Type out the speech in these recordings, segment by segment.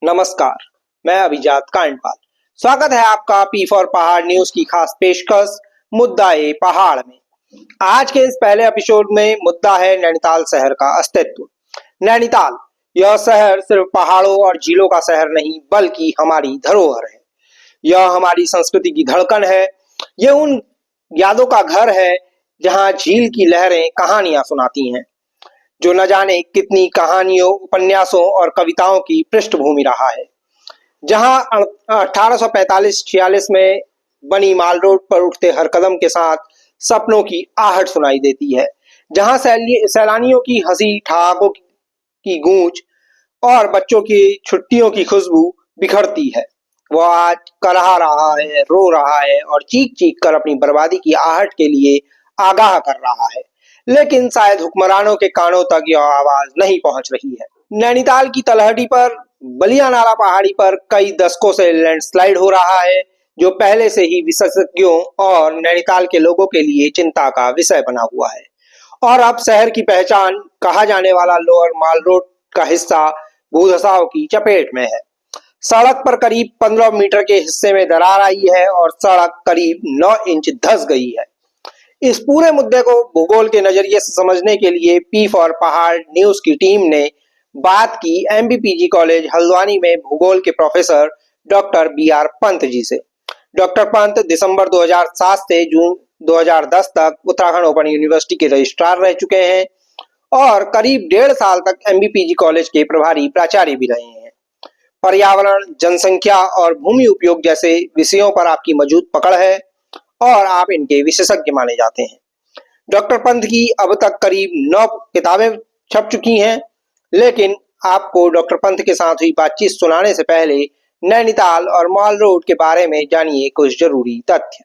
नमस्कार, मैं अभिजात कांडपाल। स्वागत है आपका पी फॉर पहाड़ न्यूज की खास पेशकश मुद्दा ए पहाड़ में। आज के इस पहले एपिसोड में मुद्दा है नैनीताल शहर का अस्तित्व। नैनीताल यह शहर सिर्फ पहाड़ों और झीलों का शहर नहीं बल्कि हमारी धरोहर है। यह हमारी संस्कृति की धड़कन है। यह उन यादों का घर है जहां झील की लहरें कहानियां सुनाती हैं, जो न जाने कितनी कहानियों, उपन्यासों और कविताओं की पृष्ठभूमि रहा है। जहां 1845-46 में बनी माल रोड पर उठते हर कदम के साथ सपनों की आहट सुनाई देती है। जहां सैलानियों की हंसी, ठहाकों की गूंज और बच्चों की छुट्टियों की खुशबू बिखरती है। वह आज कराह रहा है, रो रहा है और चीख चीख कर अपनी बर्बादी की आहट के लिए आगाह कर रहा है, लेकिन शायद हुक्मरानों के कानों तक यह आवाज नहीं पहुंच रही है। नैनीताल की तलहटी पर बलिया नाला पहाड़ी पर कई दशकों से लैंडस्लाइड हो रहा है, जो पहले से ही विशेषज्ञों और नैनीताल के लोगों के लिए चिंता का विषय बना हुआ है। और अब शहर की पहचान कहा जाने वाला लोअर माल रोड का हिस्सा भूधसाव की चपेट में है। सड़क पर करीब 15 मीटर के हिस्से में दरार आई है और सड़क करीब 9 इंच धंस गई है। इस पूरे मुद्दे को भूगोल के नजरिए से समझने के लिए पी फॉर पहाड़ न्यूज की टीम ने बात की एमबीपीजी कॉलेज हल्द्वानी में भूगोल के professor doctor B R Pant ji से। डॉक्टर पंत दिसंबर 2007 से जून 2010 तक उत्तराखंड ओपन यूनिवर्सिटी के रजिस्ट्रार रह चुके हैं और करीब 1.5 साल तक एमबीपीजी कॉलेज के प्रभारी प्राचार्य भी रहे हैं। पर्यावरण, जनसंख्या और भूमि उपयोग जैसे विषयों पर आपकी मजबूत पकड़ है और आप इनके विशेषज्ञ माने जाते हैं। डॉक्टर पंत की अब तक करीब 9 किताबें छप चुकी हैं, लेकिन आपको डॉक्टर पंत के साथ हुई बातचीत सुनाने से पहले नैनीताल और माल रोड के बारे में जानिए कुछ जरूरी तथ्य,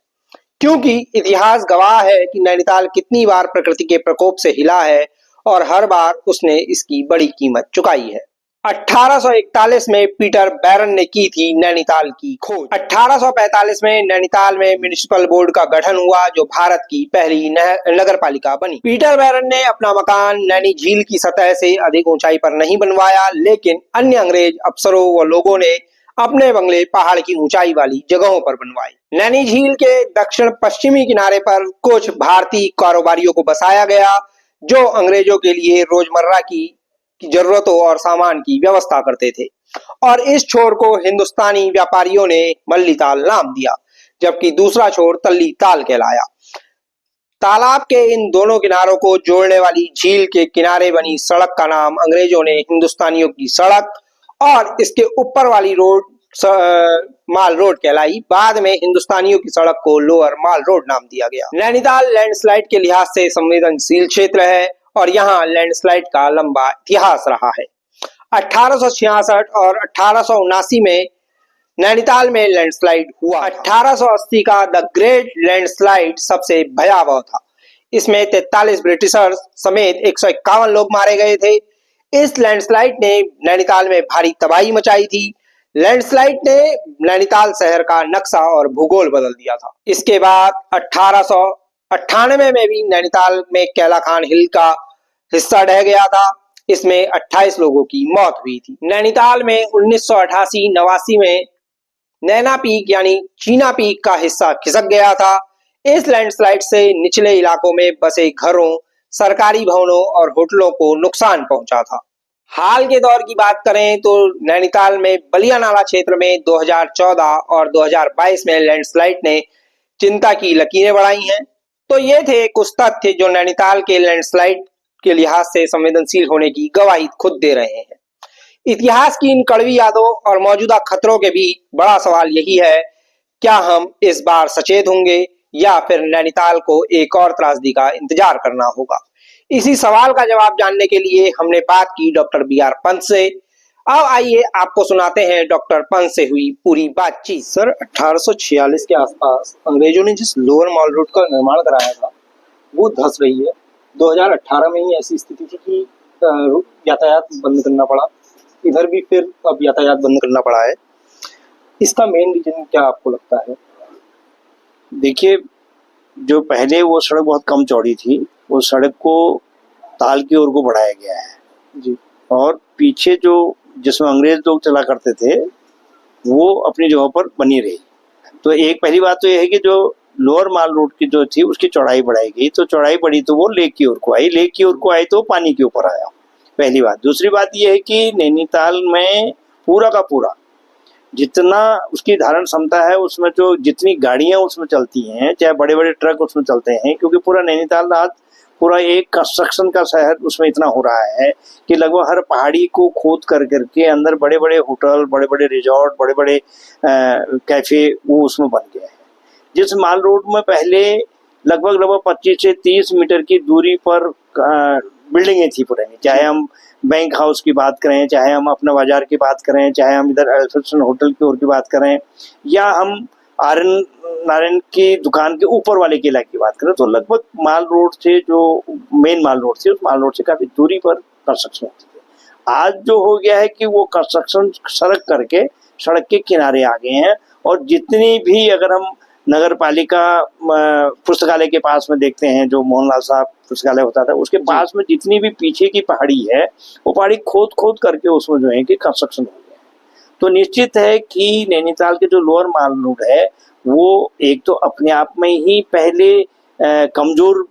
क्योंकि इतिहास गवाह है कि नैनीताल कितनी बार प्रकृति के प्रकोप से हिला है और हर बार उसने इसकी बड़ी कीमत चुकाई है। 1841 में पीटर बैरन ने की थी नैनीताल की खोज। 1845 में नैनीताल में म्युनिसिपल बोर्ड का गठन हुआ, जो भारत की पहली नगर पालिका बनी। पीटर बैरन ने अपना मकान नैनी झील की सतह से अधिक ऊंचाई पर नहीं बनवाया, लेकिन अन्य अंग्रेज अफसरों व लोगों ने अपने बंगले पहाड़ की ऊंचाई वाली जगहों पर बनवाए। नैनी झील के दक्षिण पश्चिमी किनारे पर कुछ भारतीय कारोबारियों को बसाया गया, जो अंग्रेजों के लिए रोजमर्रा की जरूरतों और सामान की व्यवस्था करते थे, और इस छोर को हिंदुस्तानी व्यापारियों ने मल्लीताल नाम दिया, जबकि दूसरा छोर तल्ली ताल कहलाया। तालाब के इन दोनों किनारों को जोड़ने वाली झील के किनारे बनी सड़क का नाम अंग्रेजों ने हिंदुस्तानियों की सड़क और इसके ऊपर वाली रोड माल रोड कहलाई। बाद में हिंदुस्तानियों की सड़क को लोअर माल रोड नाम दिया गया। नैनीताल लैंडस्लाइड के लिहाज से संवेदनशील क्षेत्र है और यहाँ लैंडस्लाइड का लंबा इतिहास रहा है। 1866 और 1879 में नैनीताल में लैंडस्लाइड हुआ। 1880 का द ग्रेट लैंडस्लाइड सबसे भयावह था। इसमें 43 ब्रिटिशर्स समेत 151 लोग मारे गए थे। इस लैंडस्लाइड ने नैनीताल में भारी तबाही मचाई थी। लैंडस्लाइड ने नैनीताल शहर का नक्शा और भूगोल बदल दिया था। इसके बाद 1898 में भी नैनीताल में कैला खान हिल का हिस्सा ढह गया था। इसमें 28 लोगों की मौत हुई थी। नैनीताल में 1988-89 में नैना पीक यानी चीना पीक का हिस्सा खिसक गया था। इस लैंडस्लाइड से निचले इलाकों में बसे घरों, सरकारी भवनों और होटलों को नुकसान पहुंचा था। हाल के दौर की बात करें तो नैनीताल में बलिया नाला क्षेत्र में 2014 और 2022 में लैंडस्लाइड ने चिंता की लकीरें बढ़ाई हैं। तो ये थे कुछ तथ्य जो नैनीताल के लैंडस्लाइड के लिहाज से संवेदनशील होने की गवाही खुद दे रहे हैं। इतिहास की इन कड़वी यादों और मौजूदा खतरों के बीच बड़ा सवाल यही है, क्या हम इस बार सचेत होंगे या फिर नैनीताल को एक और त्रासदी का इंतजार करना होगा? इसी सवाल का जवाब जानने के लिए हमने बात की डॉक्टर बीआर पंत से। अब आइए आपको सुनाते हैं डॉक्टर पंत से हुई पूरी बातचीत। सर, 1846 के आसपास अंग्रेजों ने जिस लोअर माल रोड का निर्माण कराया था वो धंस रही है। 2018 में ही ऐसी स्थिति थी कि यातायात बंद करना पड़ा। इधर भी फिर अब यातायात बंद करना पड़ा है। इसका मेन रीजन क्या आपको लगता है? देखिए, जो पहले वो सड़क बहुत कम चौड़ी थी, वो सड़क को ताल की ओर को बढ़ाया गया है जी। और पीछे जो जिसमें अंग्रेज लोग चला करते थे वो अपनी जगह पर बनी रही। तो एक पहली बात तो यह है कि जो लोअर माल रोड की जो थी उसकी चौड़ाई बढ़ाई गई, तो चौड़ाई बढ़ी तो वो लेक की ओर को आई, लेक की ओर को आई तो पानी के ऊपर आया, पहली बात। दूसरी बात यह है कि नैनीताल में पूरा का पूरा जितना उसकी धारण क्षमता है उसमें जो जितनी गाड़ियां उसमें चलती हैं, चाहे बड़े बड़े ट्रक उसमें चलते हैं, क्योंकि पूरा नैनीताल आज पूरा एक कंस्ट्रक्शन का शहर उसमें इतना हो रहा है कि लगभग हर पहाड़ी को खोद कर करके अंदर बड़े बड़े होटल, बड़े बड़े रिजॉर्ट, बड़े बड़े कैफे वो उसमें बन गए हैं। जिस माल रोड में पहले लगभग 25 से 30 मीटर की दूरी पर बिल्डिंगें थी पुरानी, चाहे हम बैंक हाउस की बात करें, चाहे हम अपने बाजार की बात करें, चाहे हम इधर एल्फिंस्टन होटल की ओर की बात करें, या हम आर्यन नारायण की दुकान के ऊपर वाले किला की बात करें, तो लगभग माल रोड से जो मेन माल रोड थी उस माल रोड से काफी दूरी पर कंस्ट्रक्शन होती थी। आज जो हो गया है कि वो कंस्ट्रक्शन सड़क करके सड़क के किनारे आ गए हैं, और जितनी भी अगर हम नगर पालिका पुस्तकालय के पास में देखते हैं, जो मोहनलाल साहब पुस्तकालय होता था उसके पास में जितनी भी पीछे की पहाड़ी है वो पहाड़ी खोद खोद करके उसमें जो है कि कंस्ट्रक्शन हो गया है। तो निश्चित है कि नैनीताल के जो लोअर माल रोड है वो एक तो अपने आप में ही पहले कमजोर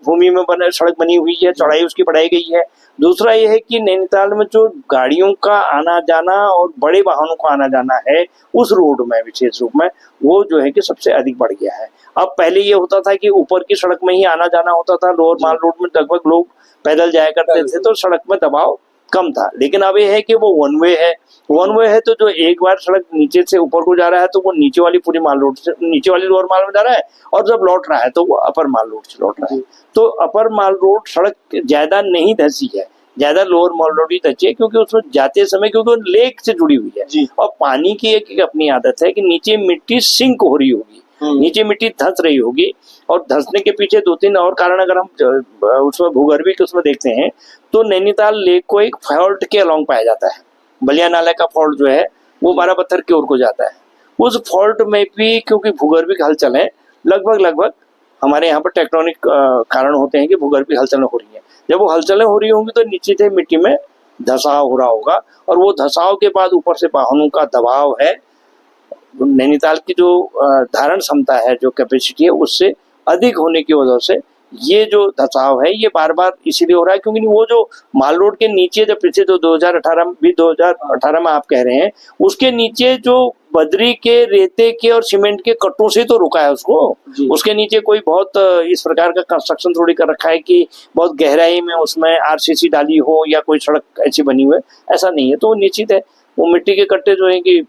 भूमि में सड़क बनी हुई है, चौड़ाई उसकी बढ़ाई गई है। दूसरा यह है कि नैनीताल में जो गाड़ियों का आना जाना और बड़े वाहनों का आना जाना है उस रोड में विशेष रूप में वो जो है कि सबसे अधिक बढ़ गया है। अब पहले ये होता था कि ऊपर की सड़क में ही आना जाना होता था, लोअर माल रोड में लगभग लोग पैदल जाया करते थे, तो सड़क में दबाव कम था। लेकिन अब ये है कि वो वन वे है, तो जो एक बार सड़क नीचे से ऊपर को जा रहा है तो वो नीचे वाली पूरी माल रोड से नीचे वाली लोअर माल में जा रहा है, और जब लौट रहा है तो वो अपर माल रोड से लौट रहा है। तो अपर माल रोड सड़क ज्यादा नहीं धंसी है, ज्यादा लोअर माल रोड ही धंसी है, क्योंकि उसमें जाते समय क्योंकि वो लेक से जुड़ी हुई है, और पानी की एक अपनी आदत है कि नीचे मिट्टी सिंक हो रही होगी, नीचे मिट्टी धंस रही होगी, और धंसने के पीछे 2-3 और कारण अगर हम उसमें भूगर्भिक उसमें देखते हैं तो नैनीताल लेक को एक फॉल्ट के अलोंग पाया जाता है। बलिया नाला का फॉल्ट जो है वो 12 पत्थर की ओर को जाता है। उस फॉल्ट में भी क्योंकि भूगर्भिक हलचल है, लगभग हमारे यहाँ पर टेक्टोनिक कारण होते हैं कि भूगर्भिक हलचलें हो रही है। जब वो हलचलें हो रही होंगी तो नीचे से मिट्टी में धसाव हो रहा होगा, और वो धसाव के बाद ऊपर से वाहनों का दबाव है, नैनीताल की जो धारण क्षमता है, जो कैपेसिटी है उससे अधिक होने की वजह से ये जो धसाव है ये बार बार इसीलिए हो रहा है, क्योंकि वो जो माल रोड के नीचे जब पीछे जो 2018 में आप कह रहे हैं उसके नीचे जो बद्री के रेते के और सीमेंट के कट्टों से तो रुका है उसको, उसके नीचे कोई बहुत इस प्रकार का कंस्ट्रक्शन थोड़ी कर रखा है कि बहुत गहराई में उसमें आरसीसी डाली हो या कोई सड़क ऐसी बनी हुई है, ऐसा नहीं है। तो निश्चित है वो मिट्टी के कट्टे जो है कि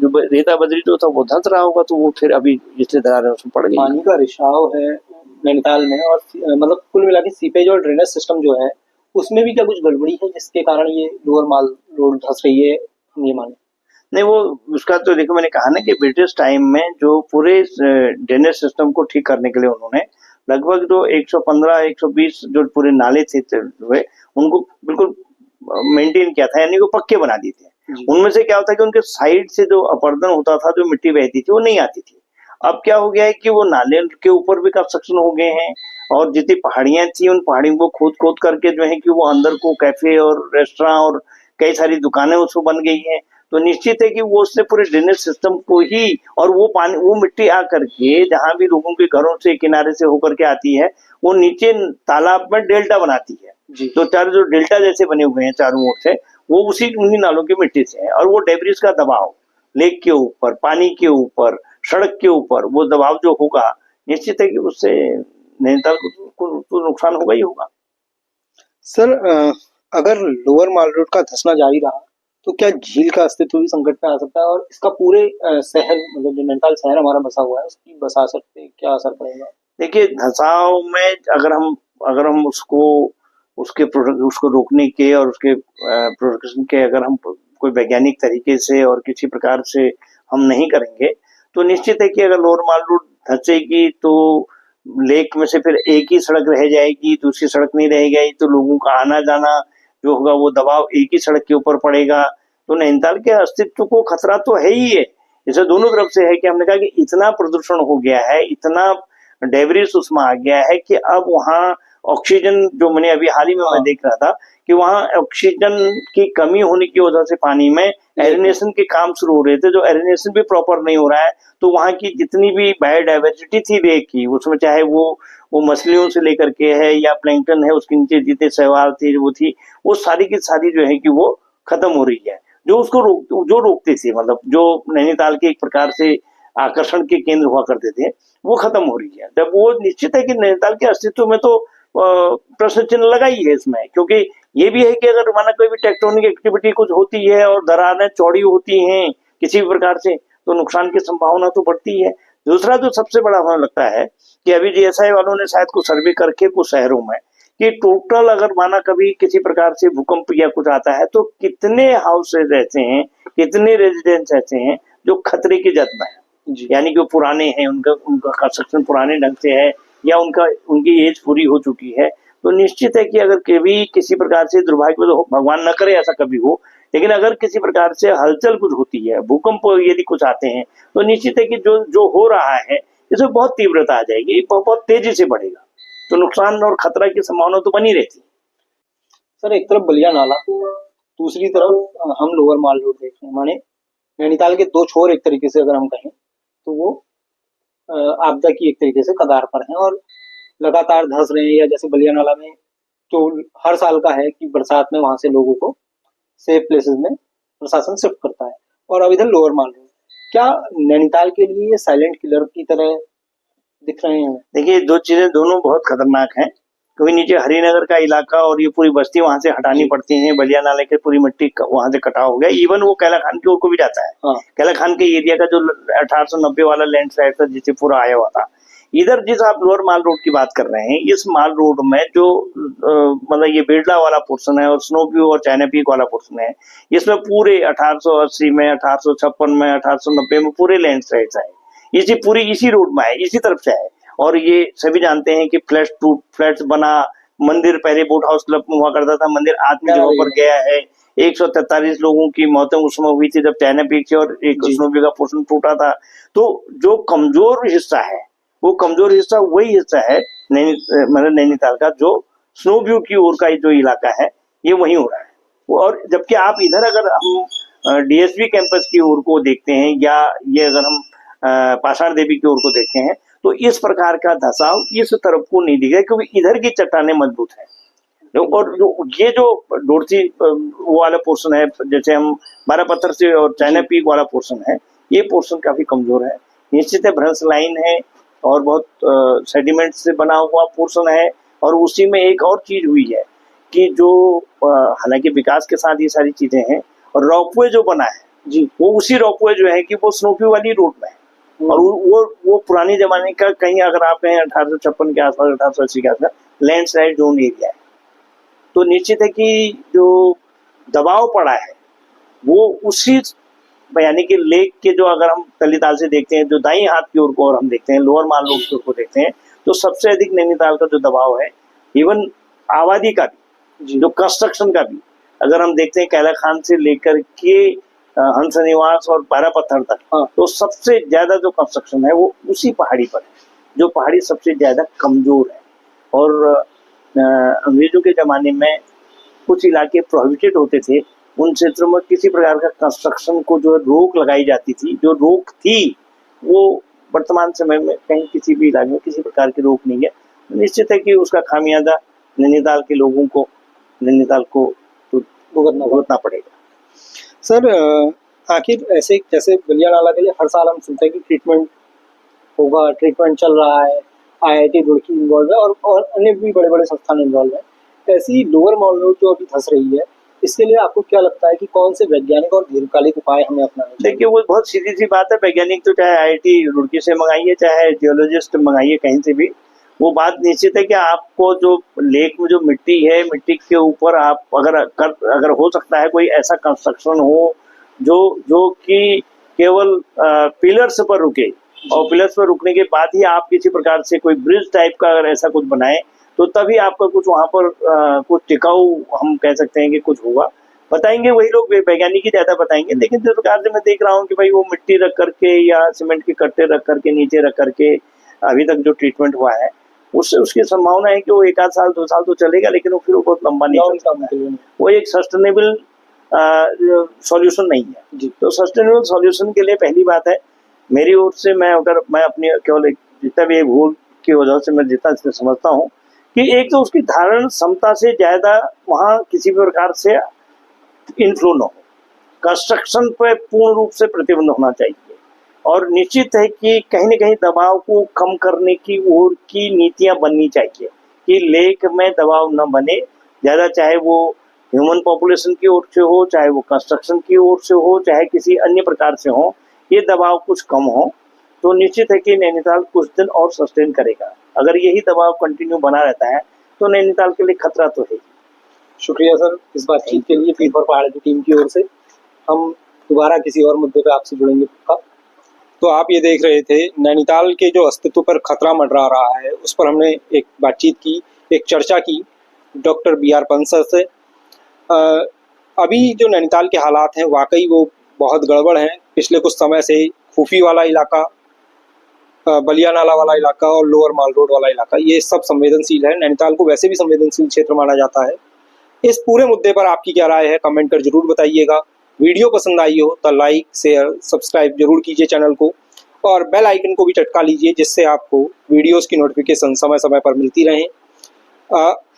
जो रेता बद्री जो था वो धंस रहा होगा, तो वो फिर अभी जितने दरार है उसमें पड़ गई। पानी का रिसाव है नैनीताल में, और मतलब कुल मिला के सीपेज और ड्रेनेज सिस्टम जो है उसमें भी क्या कुछ गड़बड़ी है जिसके कारण ये लोअर माल रोड धंस रही है, हम ये माने? नहीं, वो उसका तो देखो मैंने कहा ना कि ब्रिटिश टाइम में जो पूरे ड्रेनेज सिस्टम को ठीक करने के लिए उन्होंने लगभग जो 115-120 जो पूरे नाले थे उनको बिल्कुल मेंटेन किया था, यानी वो पक्के बना दिए थे। उनमें से क्या होता है कि उनके साइड से जो अपर्दन होता था, जो मिट्टी बहती थी वो नहीं आती थी। अब क्या हो गया है कि वो नाले के ऊपर भी कंस्ट्रक्शन हो गए हैं, और जितनी पहाड़ियां थी उन पहाड़ियों को खोद खोद करके जो है कि वो अंदर को कैफे और रेस्टोरेंट और कई सारी दुकानें उसमें बन गई हैं। तो निश्चित है कि वो उससे पूरे ड्रेनेज सिस्टम को ही, और वो पानी वो मिट्टी आकर के जहां भी लोगों के घरों से किनारे से होकर के आती है वो नीचे तालाब में डेल्टा बनाती है। तो चारों जो डेल्टा जैसे बने हुए हैं चारों ओर से, वो उन्हीं नालों की मिट्टी से है, और वो डेब्रिस का दबाव लेक के ऊपर, पानी के ऊपर, सड़क के ऊपर वो दबाव जो होगा, निश्चित है कि उससे नैनीताल को तो नुकसान होगा ही होगा। सर, अगर लोअर माल रोड का धंसना जारी रहा तो क्या झील का अस्तित्व भी संकट में आ सकता है, और इसका पूरे शहर मतलब जो नैनीताल शहर हमारा बसा हुआ है उसकी बसात पे क्या असर पड़ेगा? देखिए, धंसाव में अगर हम उसको रोकने के और उसके प्रोडक्शन के अगर हम कोई वैज्ञानिक तरीके से और किसी प्रकार से हम नहीं करेंगे तो निश्चित है कि अगर लोअर माल रोड धंसेगी तो लेक में से फिर एक ही सड़क रह जाएगी, दूसरी सड़क नहीं रह गई, तो लोगों का आना जाना जो होगा वो दबाव एक ही सड़क के ऊपर पड़ेगा। तो नैनीताल के अस्तित्व को खतरा तो है ही है। इसे दोनों तरफ से है कि हमने कहा कि इतना प्रदूषण हो गया है, इतना डेब्रिस उसमें आ गया है कि अब वहाँ ऑक्सीजन जो मैंने अभी हाल ही में मैं देख रहा था कि वहाँ ऑक्सीजन की कमी होने की वजह से पानी में एरिनेशन के काम शुरू हो रहे थे, जो एरिनेशन भी प्रॉपर नहीं हो रहा है, तो वहाँ की जितनी भी बायोडाइवर्सिटी थी लेक की, उसमें चाहे वो मछलियों से लेकर के है या प्लैंकटन है, उसके नीचे जितने शैवाल थे वो थी, वो सारी की सारी जो है कि वो खत्म हो रही है। जो उसको रोकते थे, मतलब जो नैनीताल के एक प्रकार से आकर्षण के केंद्र हुआ करते थे, वो खत्म हो रही है। जब वो निश्चित है कि नैनीताल के अस्तित्व में तो प्रश्न चिन्ह लगा ही है इसमें, क्योंकि ये भी है कि अगर माना कोई भी टेक्टोनिक एक्टिविटी कुछ होती है और दरारें चौड़ी होती हैं किसी भी प्रकार से, तो नुकसान की संभावना तो बढ़ती है। दूसरा जो सबसे बड़ा हमें लगता है कि अभी जीएसआई वालों ने शायद कुछ सर्वे करके कुछ शहरों में कि टोटल अगर माना कभी किसी प्रकार से भूकंप या कुछ आता है तो कितने हाउसेज ऐसे हैं, कितने रेजिडेंट्स ऐसे हैं जो खतरे की जद में है, यानी कि पुराने हैं, उनका कंस्ट्रक्शन पुराने ढंग से है या उनकी एज पूरी हो चुकी है, तो निश्चित है कि अगर कभी किसी प्रकार से दुर्भाग्य, भगवान न करे ऐसा कभी हो, लेकिन अगर किसी प्रकार से हलचल कुछ होती है, भूकंप यदि कुछ आते हैं, तो निश्चित है कि जो हो रहा है इसमें बहुत तीव्रता आ जाएगी, बहुत तेजी से बढ़ेगा, तो नुकसान और खतरा की संभावना तो बनी रहती है। सर एक तरफ बलिया नाला, दूसरी तरफ हम लोअर माल रोड देख रहे हैं, माने नैनीताल के दो छोर एक तरीके से अगर हम कहें तो वो आपदा की एक तरीके से कगार पर हैं और लगातार धंस रहे हैं। या जैसे बलिया नाला में जो हर साल का है कि बरसात में वहां से लोगों को सेफ प्लेसेस में प्रशासन शिफ्ट करता है, और अब इधर लोअर माल रोड, क्या नैनीताल के लिए ये साइलेंट किलर की तरह दिख रहे हैं? देखिए, दो चीजें दोनों बहुत खतरनाक हैं, क्योंकि नीचे हरिनगर का इलाका और ये पूरी बस्ती वहां से हटानी पड़ती है, बलिया नाले की पूरी मिट्टी वहां से कटाव हो गया, इवन वो कैला खान की ओर को भी जाता है। हाँ। कैला खान के एरिया का जो 1890 वाला लैंडस्लाइड था जिसे पूरा आया हुआ था, इधर जिस आप लोअर माल रोड की बात कर रहे हैं, इस माल रोड में जो मतलब ये बिरला वाला पोर्शन है और स्नो व्यू और चाइना पीक वाला पोर्शन है, इसमें पूरे 1880 में, 1856 में, 1890 में पूरे लैंडस्लाइड्स आए, इसी रोड में है, इसी तरफ से है। और ये सभी जानते हैं कि फ्लैट्स बना, मंदिर पहले बोट हाउस क्लब में हुआ करता था, मंदिर आत्म जगह पर गया है, 143 लोगों की मौतें उस समय हुई थी जब चाइना पीक से और एक स्नो व्यू का पोर्शन टूटा था। तो जो कमजोर हिस्सा है, वो कमजोर हिस्सा वही हिस्सा है मतलब नैनीताल का, जो स्नो व्यू की ओर का जो इलाका है ये वही हो रहा है। और जबकि आप इधर अगर हम डीएसवी कैंपस की ओर को देखते हैं या ये अगर हम पाषाण देवी की ओर को देखते हैं, तो इस प्रकार का धसाव इस तरफ को नहीं दिखेगा, क्योंकि इधर की चट्टानें मजबूत है। और ये जो डोरसी वो वाला पोर्शन है, जैसे हम 12 पत्थर से और चाइना पीक वाला पोर्शन है, ये पोर्शन काफी कमजोर है। निश्चित है भ्रंश लाइन है और बहुत सेडिमेंट से बना हुआ पोर्शन है, और उसी में एक और चीज हुई है कि जो हालांकि विकास के साथ ये सारी चीजें हैं, और रॉपवे जो बना है जी, वो उसी रॉपवे जो है कि वो स्नोव्यू वाली रोड में है, और वो पुराने जमाने का कहीं अगर आप कहें 1856 के आसपास, 1880 के आसपास लैंडस्लाइड जोन एरिया है। तो निश्चित है कि जो दबाव पड़ा है वो उसी, यानी कि लेक के जो अगर हम तलीताल से देखते हैं, जो दाईं हाथ की ओर को और हम देखते हैं, लोअर माल रोड की ओर को देखते हैं, तो सबसे अधिक नैनीताल का जो दबाव है, इवन आबादी का भी, जो कंस्ट्रक्शन का भी, अगर हम देखते हैं कैला खान से लेकर के हंस निवास और 12 पत्थर तक, तो सबसे ज्यादा जो कंस्ट्रक्शन है वो उसी पहाड़ी पर है, जो पहाड़ी सबसे ज्यादा कमजोर है। और अंग्रेजों के जमाने में कुछ इलाके प्रोहिबिटेड होते थे, उन क्षेत्रों में किसी प्रकार का कंस्ट्रक्शन को जो रोक लगाई जाती थी, जो रोक थी वो वर्तमान समय में कहीं किसी भी इलाके में किसी प्रकार की रोक नहीं है। निश्चित है कि उसका खामियाजा नैनीताल के लोगों को, नैनीताल को भुगतना पड़ेगा। सर आखिर ऐसे जैसे बलिया नाला के लिए हर साल हम सुनते हैं कि ट्रीटमेंट होगा, ट्रीटमेंट चल रहा है, IIT रुड़की इन्वॉल्व है और अन्य भी बड़े बड़े संस्थान इन्वॉल्व है। ऐसी लोअर माल रोड जो अभी धंस रही है, इसके लिए आपको क्या लगता है कि कौन से वैज्ञानिक और दीर्घकालिक उपाय हमें अपनाने चाहिए? देखिए, वो बहुत सीधी सी बात है, वैज्ञानिक तो चाहे IIT रुड़की से मंगाइए, चाहे जियोलॉजिस्ट मंगाइए कहीं से भी, वो बात निश्चित है कि आपको जो लेक में जो मिट्टी है, मिट्टी के ऊपर आप अगर हो सकता है कोई ऐसा कंस्ट्रक्शन हो जो कि केवल पिलर्स पर रुके, और पिलर्स पर रुकने के बाद ही आप किसी प्रकार से कोई ब्रिज टाइप का अगर ऐसा कुछ बनाए, तो तभी आपका कुछ वहां पर कुछ टिकाऊ हम कह सकते हैं कि कुछ होगा। बताएंगे वही लोग, वैज्ञानिक ही ज्यादा बताएंगे। लेकिन जिस प्रकार से मैं देख रहा हूँ कि भाई वो मिट्टी रख करके या सीमेंट के कट्टे रख करके नीचे रख करके अभी तक जो ट्रीटमेंट हुआ है, उससे उसकी संभावना है कि वो 1 आध साल 2 साल तो चलेगा, लेकिन वो फिर वो बहुत लंबा नहीं लॉन्ग चलता टर्म है। वो एक सस्टेनेबल सॉल्यूशन नहीं है जी। तो सस्टेनेबल सॉल्यूशन के लिए पहली बात है मेरी ओर से, मैं अपनी केवल जितना भी भूल की वजह से मैं जितना समझता हूँ कि एक तो उसकी धारण क्षमता से ज्यादा वहाँ किसी भी प्रकार से इनफ्लो न हो, कंस्ट्रक्शन पर पूर्ण रूप से प्रतिबंध होना चाहिए, और निश्चित है कि कहीं न कहीं दबाव को कम करने की ओर की नीतियां बननी चाहिए कि लेक में दबाव न बने ज़्यादा, चाहे वो ह्यूमन पॉपुलेशन की ओर से हो, चाहे वो कंस्ट्रक्शन की ओर से हो, चाहे किसी अन्य प्रकार से हो, ये दबाव कुछ कम हो तो निश्चित है कि नैनीताल कुछ दिन और सस्टेन करेगा। अगर यही दबाव कंटिन्यू बना रहता है तो नैनीताल के लिए खतरा तो है। शुक्रिया सर इस बातचीत के लिए फीड फॉर पहाड़ की टीम की ओर से। हम दोबारा किसी और मुद्दे पे आपसे जुड़ेंगे पक्का। तो आप ये देख रहे थे नैनीताल के जो अस्तित्व पर खतरा मंडरा रहा है, उस पर हमने एक बातचीत की, एक चर्चा की डॉक्टर BR पंत सर से। अभी जो नैनीताल के हालात हैं वाकई वो बहुत गड़बड़ हैं। पिछले कुछ समय से खूफी वाला इलाका, बलिया नाला वाला इलाका और लोअर माल रोड वाला इलाका, ये सब संवेदनशील है। नैनीताल को वैसे भी संवेदनशील क्षेत्र माना जाता है। इस पूरे मुद्दे पर आपकी क्या राय है, कमेंट कर जरूर बताइएगा। वीडियो पसंद आई हो तो लाइक शेयर सब्सक्राइब जरूर कीजिए चैनल को, और बेल आइकन को भी चटका लीजिए जिससे आपको वीडियोस की नोटिफिकेशन समय समय पर मिलती रहें।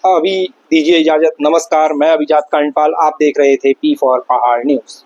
अभी दीजिए इजाजत, नमस्कार। मैं अभिजात कांडपाल, आप देख रहे थे P4 पहाड़ न्यूज़।